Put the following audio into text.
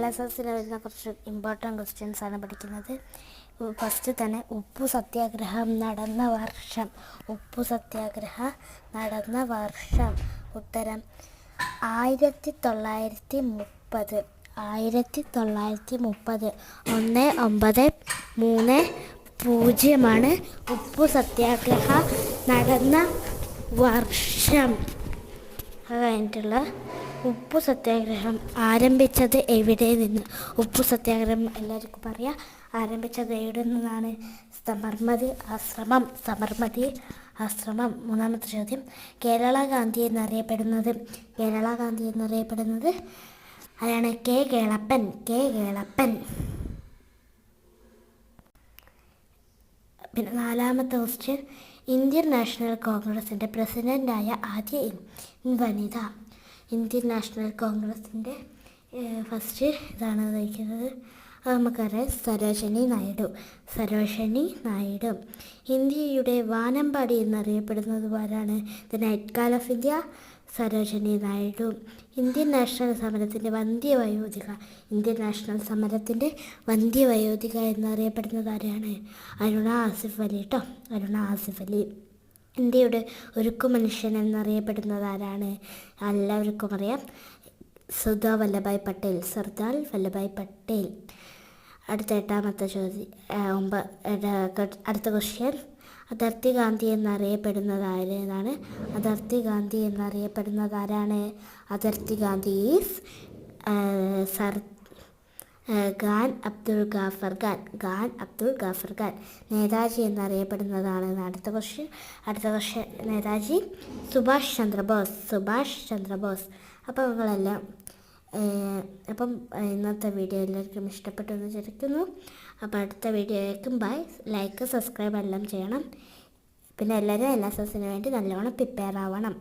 LSSൽ വരുന്ന കുറച്ച് important questions ആണ് പഠിക്കുന്നത്. ഫസ്റ്റ് തന്നെ ഉപ്പു സത്യാഗ്രഹം നടന്ന വർഷം. ഉപ്പു സത്യാഗ്രഹം നടന്ന വർഷം. ഉത്തരം 1930. 1930. 1930 ഉപ്പു സത്യാഗ്രഹം നടന്ന വർഷം. അത് കഴിഞ്ഞിട്ടുള്ള ഉപ്പു സത്യാഗ്രഹം ആരംഭിച്ചത് എവിടെ നിന്ന്? ഉപ്പു സത്യാഗ്രഹം എല്ലാവർക്കും പറയാം. ആരംഭിച്ചത് എവിടെ നിന്നാണ്? സബർമതി ആശ്രമം. സബർമതി ആശ്രമം. മൂന്നാമത്തെ ചോദ്യം, കേരള ഗാന്ധി എന്നറിയപ്പെടുന്നത്? കേരള ഗാന്ധി എന്നറിയപ്പെടുന്നത് ആരാണ്? കെ കേളപ്പൻ. കെ കേളപ്പൻ. പിന്നെ നാലാമത്തെ ക്വസ്റ്റ്യൻ, ഇന്ത്യൻ നാഷണൽ കോൺഗ്രസിൻ്റെ പ്രസിഡൻ്റായ ആദ്യ വനിത. ഇന്ത്യൻ നാഷണൽ കോൺഗ്രസിൻ്റെ ഫസ്റ്റ് ഇതാണ് നയിക്കുന്നത്. അത് നമുക്കറിയാം, സരോജിനി നായിഡു. സരോജിനി നായിഡു. ഇന്ത്യയുടെ വാനമ്പാടി എന്നറിയപ്പെടുന്നത് ആരാണ്? The night girl of India, Sarojini Naidu. Indian national സമരത്തിൻ്റെ വന്ധ്യവയോധിക. ഇന്ത്യൻ നാഷണൽ സമരത്തിൻ്റെ വന്ധ്യവയോധിക എന്നറിയപ്പെടുന്നത് ആരാണ്? അരുണ ആസിഫ് അലി കേട്ടോ. അരുണ ആസിഫ് അലി. ഇന്ത്യയുടെ ഉരുക്കു മനുഷ്യൻ എന്നറിയപ്പെടുന്നത് ആരാണ്? എല്ലാവർക്കും അറിയാം, സർദാർ വല്ലഭായ് പട്ടേൽ. സർദാർ വല്ലഭായ് പട്ടേൽ. അടുത്ത എട്ടാമത്തെ ചോദ്യം, അടുത്ത ക്വസ്റ്റ്യൻ, അതിർത്തി ഗാന്ധി എന്നറിയപ്പെടുന്നത് ആരെന്നാണ്? അതിർത്തി ഗാന്ധി എന്നറിയപ്പെടുന്നത് ആരാണ്? അതിർത്തി ഗാന്ധി ഈസ് ഖാൻ അബ്ദുൾ ഗാഫർ ഖാൻ. ഖാൻ അബ്ദുൾ ഗാഫർ ഖാൻ. നേതാജി എന്നറിയപ്പെടുന്നതാണ് അടുത്ത ക്വസ്റ്റ്യൻ. നേതാജി സുഭാഷ് ചന്ദ്രബോസ്. സുഭാഷ് ചന്ദ്രബോസ്. അപ്പോൾ നിങ്ങളെല്ലാം ഇന്നത്തെ വീഡിയോ എല്ലാവർക്കും ഇഷ്ടപ്പെട്ടു എന്ന് വിചാരിക്കുന്നു. അപ്പോൾ അടുത്ത വീഡിയോയിലേക്കും ബൈ. ലൈക്ക്, സബ്സ്ക്രൈബ് എല്ലാം ചെയ്യണം. പിന്നെ എല്ലാവരും LSSന് വേണ്ടി നല്ലോണം പ്രിപ്പയർ ആവണം.